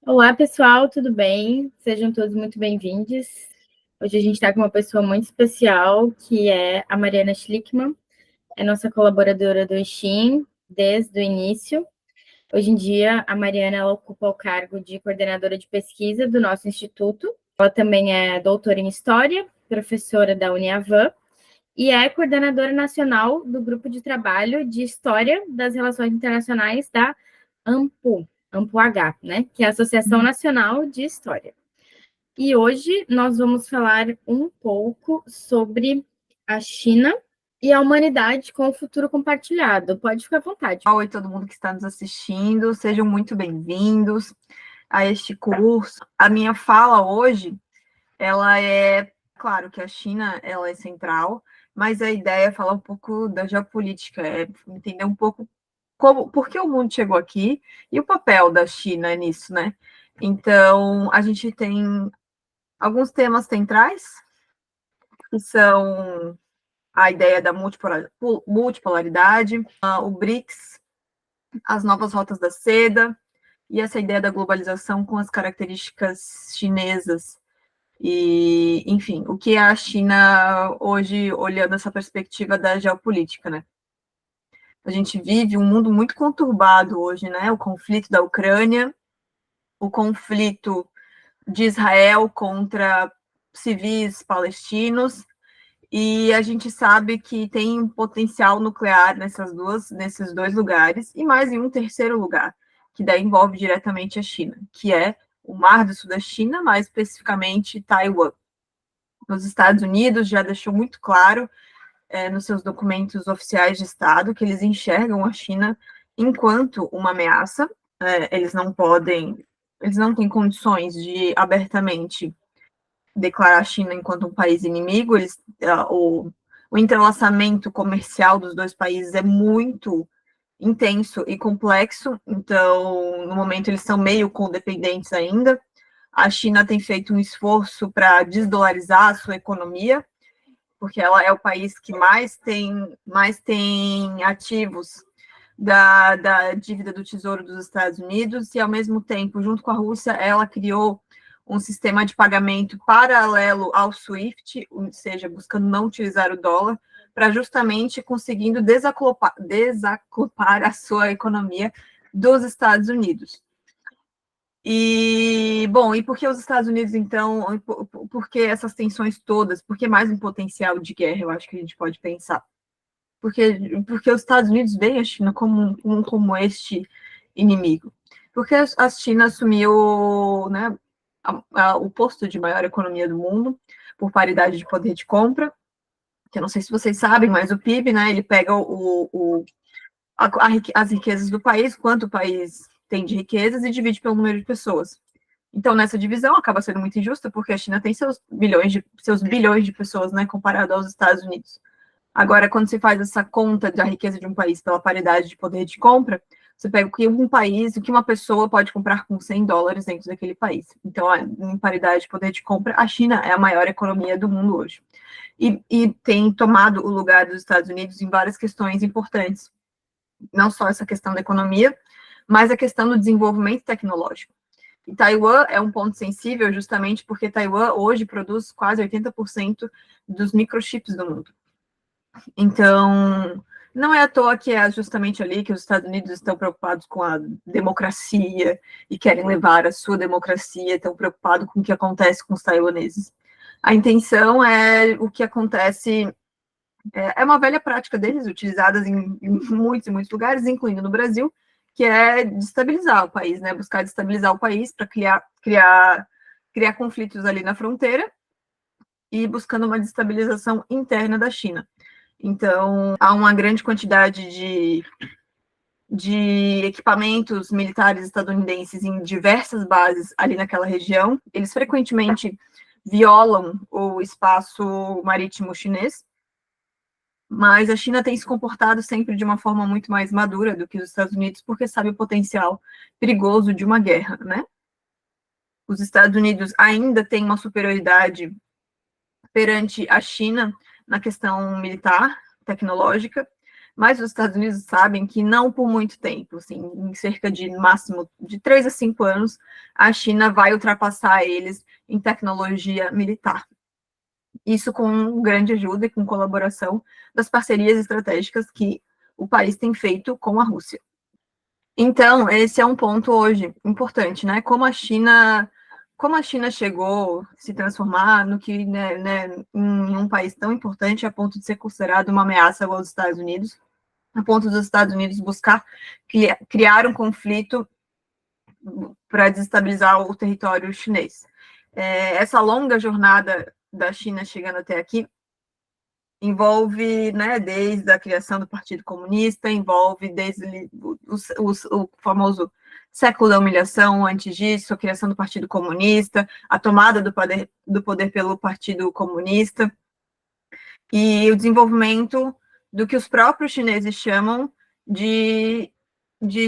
Olá, pessoal, tudo bem? Sejam todos muito bem-vindos. Hoje a gente está com uma pessoa muito especial, que é a Mariana Schlickman, é nossa colaboradora do Steam desde o início. Hoje em dia, a Mariana ela ocupa o cargo de coordenadora de pesquisa do nosso instituto. Ela também é doutora em História, professora da Uniavan e é coordenadora nacional do Grupo de Trabalho de História das Relações Internacionais da AMPU-H, né? Que é a Associação Nacional de História. E hoje nós vamos falar um pouco sobre a China e a humanidade com o futuro compartilhado. Pode ficar à vontade. Oi, todo mundo que está nos assistindo, sejam muito bem-vindos a este curso. A minha fala hoje, ela é, claro que a China, ela é central, mas a ideia é falar um pouco da geopolítica, é entender um pouco por que o mundo chegou aqui e o papel da China nisso, né? Então, a gente tem alguns temas centrais, que são a ideia da multipolaridade, o BRICS, as novas rotas da seda e essa ideia da globalização com as características chinesas. E, enfim, o que é a China hoje, olhando essa perspectiva da geopolítica, né? A gente vive um mundo muito conturbado hoje, né? O conflito da Ucrânia, o conflito de Israel contra civis palestinos, e a gente sabe que tem um potencial nuclear nesses dois lugares, e mais em um terceiro lugar, que daí envolve diretamente a China, que é o Mar do Sul da China, mais especificamente Taiwan. Os Estados Unidos já deixou muito claro nos seus documentos oficiais de Estado que eles enxergam a China enquanto uma ameaça. Eles não têm condições de abertamente declarar a China enquanto um país inimigo. O entrelaçamento comercial dos dois países é muito intenso e complexo, então, no momento, eles são meio codependentes ainda. A China tem feito um esforço para desdolarizar a sua economia, porque ela é o país que mais tem ativos da dívida do Tesouro dos Estados Unidos, e, ao mesmo tempo, junto com a Rússia, ela criou um sistema de pagamento paralelo ao SWIFT, ou seja, buscando não utilizar o dólar, para justamente conseguindo desacoplar a sua economia dos Estados Unidos. E, bom, e por que os Estados Unidos, então, por que essas tensões todas? Por que mais um potencial de guerra, eu acho que a gente pode pensar? Porque os Estados Unidos veem a China como este inimigo. Porque a China assumiu, né, o posto de maior economia do mundo, por paridade de poder de compra, que eu não sei se vocês sabem, mas o PIB, né, ele pega as riquezas do país, quanto o país tem de riquezas, e divide pelo número de pessoas. Então, nessa divisão, acaba sendo muito injusta, porque a China tem seus bilhões de pessoas, né, comparado aos Estados Unidos. Agora, quando se faz essa conta da riqueza de um país pela paridade de poder de compra, você pega o que uma pessoa pode comprar com $100 dentro daquele país. Então, em paridade de poder de compra, a China é a maior economia do mundo hoje. E tem tomado o lugar dos Estados Unidos em várias questões importantes. Não só essa questão da economia, mas a questão do desenvolvimento tecnológico. E Taiwan é um ponto sensível justamente porque Taiwan hoje produz quase 80% dos microchips do mundo. Então, não é à toa que é justamente ali que os Estados Unidos estão preocupados com a democracia e querem levar a sua democracia, estão preocupados com o que acontece com os taiwaneses. A intenção é o que acontece, é uma velha prática deles, utilizada em muitos e muitos lugares, incluindo no Brasil, que é destabilizar o país, né? Buscar destabilizar o país para criar conflitos ali na fronteira e buscando uma destabilização interna da China. Então, há uma grande quantidade de equipamentos militares estadunidenses em diversas bases ali naquela região. Eles frequentemente violam o espaço marítimo chinês, mas a China tem se comportado sempre de uma forma muito mais madura do que os Estados Unidos, porque sabe o potencial perigoso de uma guerra, né? Os Estados Unidos ainda têm uma superioridade perante a China na questão militar, tecnológica, mas os Estados Unidos sabem que não por muito tempo, assim, em cerca de máximo de 3 a 5 anos, a China vai ultrapassar eles em tecnologia militar. Isso com grande ajuda e com colaboração das parcerias estratégicas que o país tem feito com a Rússia. Então, esse é um ponto hoje importante, né? Como a China chegou a se transformar no que, em um país tão importante a ponto de ser considerado uma ameaça aos Estados Unidos, a ponto dos Estados Unidos buscar criar um conflito para desestabilizar o território chinês. Essa longa jornada da China chegando até aqui envolve, né, desde a criação do Partido Comunista, envolve desde o famoso século da humilhação, antes disso, a criação do Partido Comunista, a tomada do poder pelo Partido Comunista, e o desenvolvimento do que os próprios chineses chamam de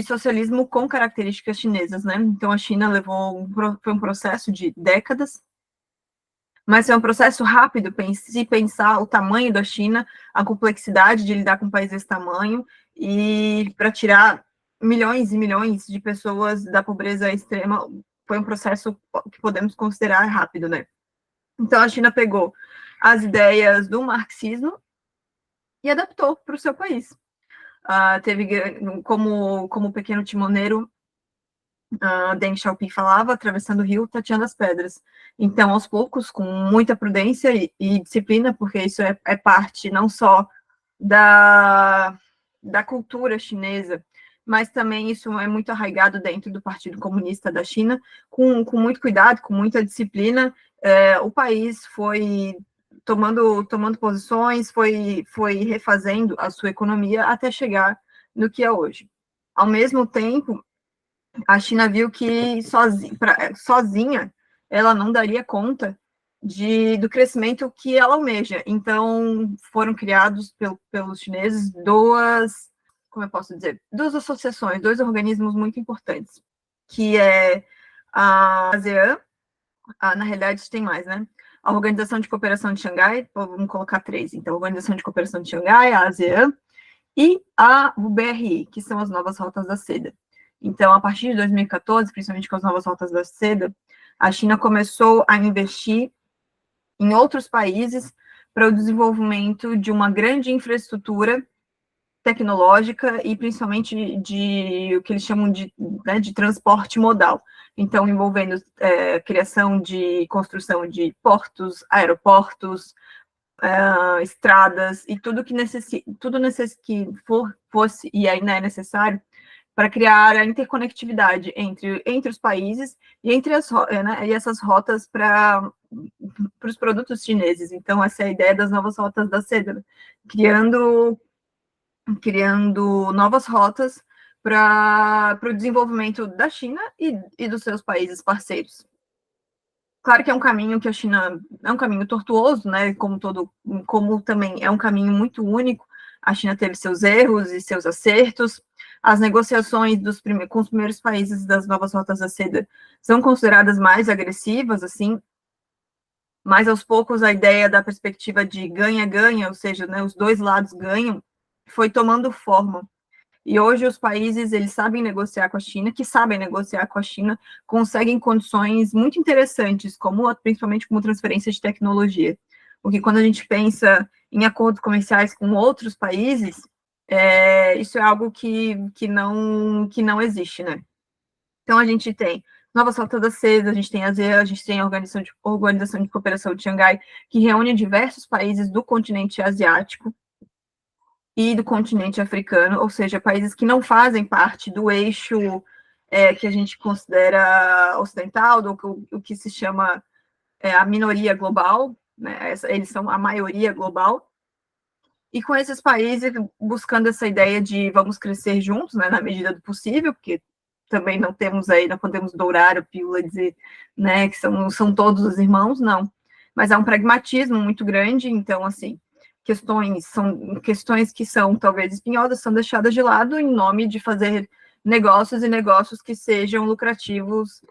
socialismo com características chinesas, né? Então, a China foi um processo de décadas, mas é um processo rápido, se pensar o tamanho da China, a complexidade de lidar com um país desse tamanho, e para tirar milhões e milhões de pessoas da pobreza extrema, foi um processo que podemos considerar rápido, né? Então, a China pegou as ideias do marxismo e adaptou para o seu país. Teve como pequeno timoneiro, Deng Xiaoping falava, atravessando o rio, tateando as pedras. Então, aos poucos, com muita prudência e disciplina, porque isso é parte não só da cultura chinesa, mas também isso é muito arraigado dentro do Partido Comunista da China, com muito cuidado, com muita disciplina, o país foi tomando posições, foi refazendo a sua economia até chegar no que é hoje. Ao mesmo tempo, a China viu que sozinha ela não daria conta do crescimento que ela almeja. Então, foram criados pelos chineses duas associações, dois organismos muito importantes, que é a ASEAN, na realidade tem mais, né? A Organização de Cooperação de Xangai, vamos colocar três, então, a Organização de Cooperação de Xangai, a ASEAN, e o BRI, que são as Novas Rotas da Seda. Então, a partir de 2014, principalmente com as Novas Rotas da Seda, a China começou a investir em outros países para o desenvolvimento de uma grande infraestrutura tecnológica e principalmente de o que eles chamam de transporte modal. Então, envolvendo construção de portos, aeroportos, estradas e tudo que fosse e ainda é necessário para criar a interconectividade entre os países e entre e essas rotas para os produtos chineses. Então, essa é a ideia das novas rotas da seda, criando novas rotas para o desenvolvimento da China e dos seus países parceiros. Claro que é um caminho que a China é um caminho tortuoso, né? Como também é um caminho muito único. A China teve seus erros e seus acertos. As negociações com os primeiros países das novas rotas da seda são consideradas mais agressivas, assim. Mas aos poucos a ideia da perspectiva de ganha-ganha, ou seja, né, os dois lados ganham, foi tomando forma. E hoje os países, eles sabem negociar com a China, que sabem negociar com a China, conseguem condições muito interessantes, principalmente como transferência de tecnologia. Porque quando a gente pensa em acordos comerciais com outros países, isso é algo que não existe, né? Então, a gente tem Novas Rotas da Seda, a gente tem a ASEAN, a gente tem a Organização de Cooperação de Xangai, que reúne diversos países do continente asiático e do continente africano, ou seja, países que não fazem parte do eixo que a gente considera ocidental, o que se chama a minoria global, né? Eles são a maioria global, e com esses países buscando essa ideia de vamos crescer juntos, né, na medida do possível, porque também não podemos dourar a pílula e dizer, né, que são todos os irmãos, não. Mas há um pragmatismo muito grande, então, assim, questões que são talvez espinhosas são deixadas de lado em nome de fazer negócios que sejam lucrativos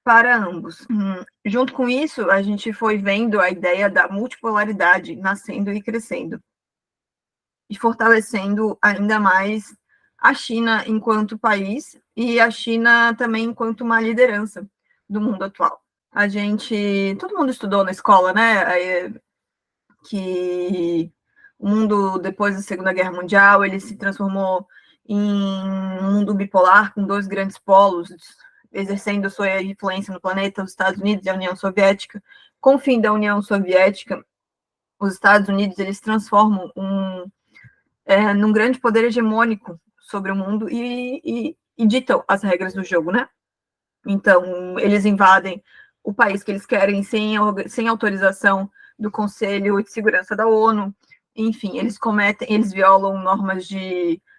para ambos. Junto com isso, a gente foi vendo a ideia da multipolaridade nascendo e crescendo. e fortalecendo ainda mais a China enquanto país e a China também enquanto uma liderança do mundo atual. Todo mundo estudou na escola, né, que o mundo depois da Segunda Guerra Mundial, ele se transformou em um mundo bipolar com dois grandes polos, exercendo sua influência no planeta, os Estados Unidos e a União Soviética. Com o fim da União Soviética, os Estados Unidos eles transformam num grande poder hegemônico sobre o mundo e ditam as regras do jogo, né? Então, eles invadem o país que eles querem sem autorização do Conselho de Segurança da ONU. Enfim, eles violam normas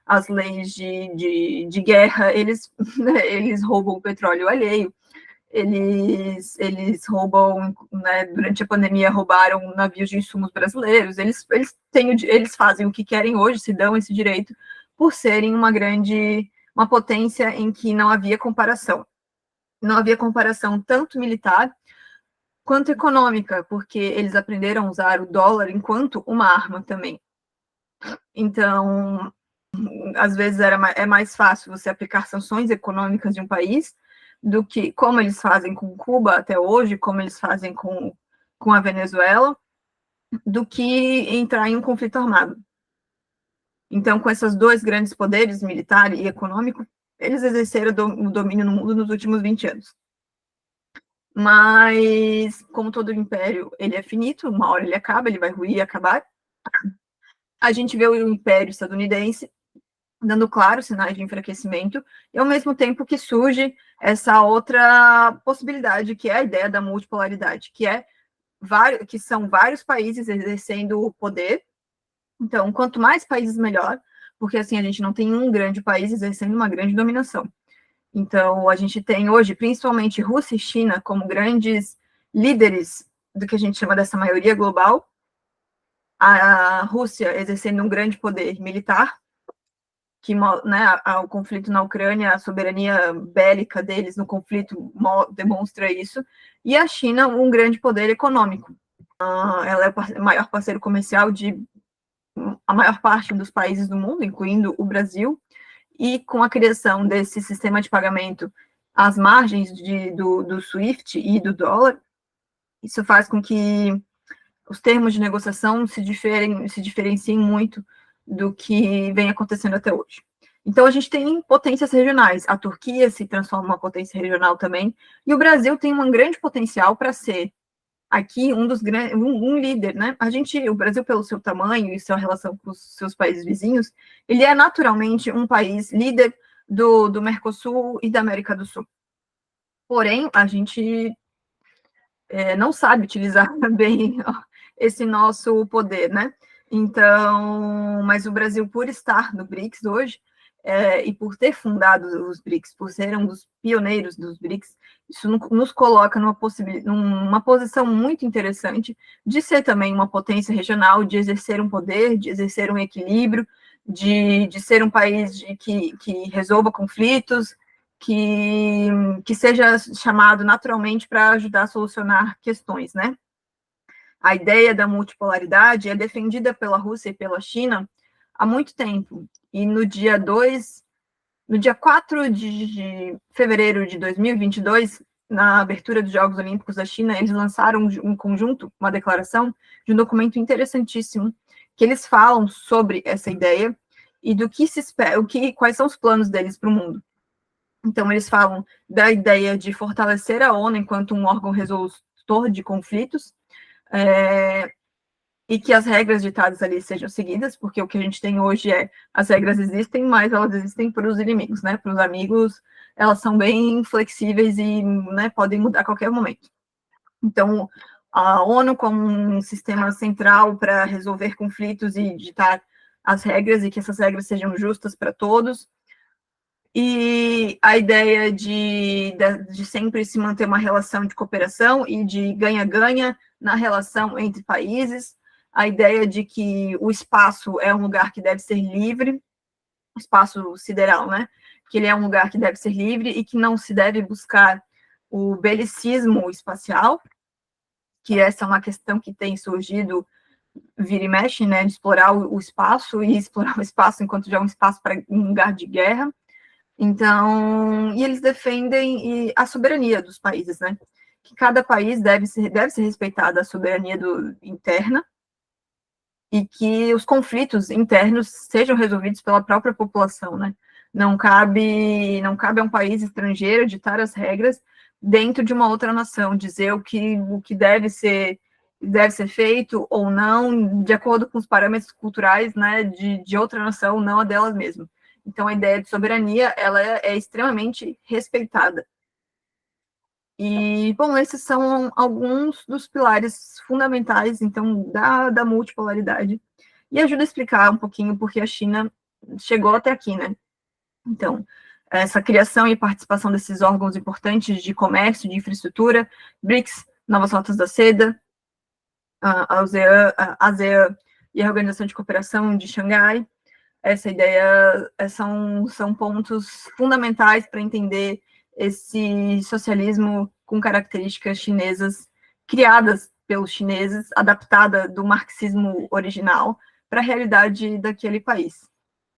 as leis de guerra, eles roubam o petróleo alheio, eles roubam, né, durante a pandemia, roubaram navios de insumos brasileiros, eles fazem o que querem hoje, se dão esse direito, por serem uma potência em que não havia comparação. Não havia comparação tanto militar quanto econômica, porque eles aprenderam a usar o dólar enquanto uma arma também. Então, às vezes é mais fácil você aplicar sanções econômicas de um país do que como eles fazem com Cuba até hoje, como eles fazem com a Venezuela, do que entrar em um conflito armado. Então, com esses dois grandes poderes, militar e econômico, eles exerceram o domínio no mundo nos últimos 20 anos. Mas, como todo império, ele é finito, uma hora ele acaba, ele vai ruir e acabar. A gente vê o império estadunidense dando claros sinais de enfraquecimento, e ao mesmo tempo que surge essa outra possibilidade, que é a ideia da multipolaridade, que são vários países exercendo o poder. Então, quanto mais países, melhor, porque assim a gente não tem um grande país exercendo uma grande dominação. Então, a gente tem hoje, principalmente Rússia e China, como grandes líderes do que a gente chama dessa maioria global. A Rússia exercendo um grande poder militar, que, né, o conflito na Ucrânia, a soberania bélica deles no conflito demonstra isso, e a China um grande poder econômico. Ela é o maior parceiro comercial de a maior parte dos países do mundo, incluindo o Brasil, e com a criação desse sistema de pagamento às margens do SWIFT e do dólar, isso faz com que os termos de negociação se diferenciem muito do que vem acontecendo até hoje. Então, a gente tem potências regionais. A Turquia se transforma em uma potência regional também, e o Brasil tem um grande potencial para ser aqui um líder, né? O Brasil, pelo seu tamanho e sua relação com os seus países vizinhos, ele é naturalmente um país líder do Mercosul e da América do Sul. Porém, a gente não sabe utilizar bem esse nosso poder, né? Então, mas o Brasil, por estar no BRICS hoje, e por ter fundado os BRICS, por ser um dos pioneiros dos BRICS, isso nos coloca numa posição muito interessante de ser também uma potência regional, de exercer um poder, de exercer um equilíbrio, de ser um país que resolva conflitos, que seja chamado naturalmente para ajudar a solucionar questões, né? A ideia da multipolaridade é defendida pela Rússia e pela China há muito tempo, e no dia 4 de fevereiro de 2022, na abertura dos Jogos Olímpicos da China, eles lançaram um conjunto, uma declaração de um documento interessantíssimo, que eles falam sobre essa ideia e do que se espera, quais são os planos deles para o mundo. Então, eles falam da ideia de fortalecer a ONU enquanto um órgão resolutor de conflitos, e que as regras ditadas ali sejam seguidas, porque o que a gente tem hoje as regras existem, mas elas existem para os inimigos, né? Para os amigos, elas são bem flexíveis e, né, podem mudar a qualquer momento. Então, a ONU como um sistema central para resolver conflitos e ditar as regras, e que essas regras sejam justas para todos, e a ideia de sempre se manter uma relação de cooperação e de ganha-ganha na relação entre países, a ideia de que o espaço é um lugar que deve ser livre, o espaço sideral, né? Que ele é um lugar que deve ser livre e que não se deve buscar o belicismo espacial, que essa é uma questão que tem surgido vira e mexe, né, de explorar o espaço, e explorar o espaço enquanto já é um espaço para um lugar de guerra. Então, e eles defendem a soberania dos países, né? Que cada país deve ser respeitada a soberania interna, e que os conflitos internos sejam resolvidos pela própria população, né? Não cabe a um país estrangeiro ditar as regras dentro de uma outra nação, dizer o que deve ser feito ou não, de acordo com os parâmetros culturais, né, de outra nação, não a delas mesmas. Então, a ideia de soberania, ela é extremamente respeitada. E, bom, esses são alguns dos pilares fundamentais, então, da multipolaridade. E ajuda a explicar um pouquinho porque a China chegou até aqui, né? Então, essa criação e participação desses órgãos importantes de comércio, de infraestrutura, BRICS, Novas Rotas da Seda, a ASEAN e a Organização de Cooperação de Xangai. Essa ideia são pontos fundamentais para entender esse socialismo com características chinesas, criadas pelos chineses, adaptada do marxismo original para a realidade daquele país.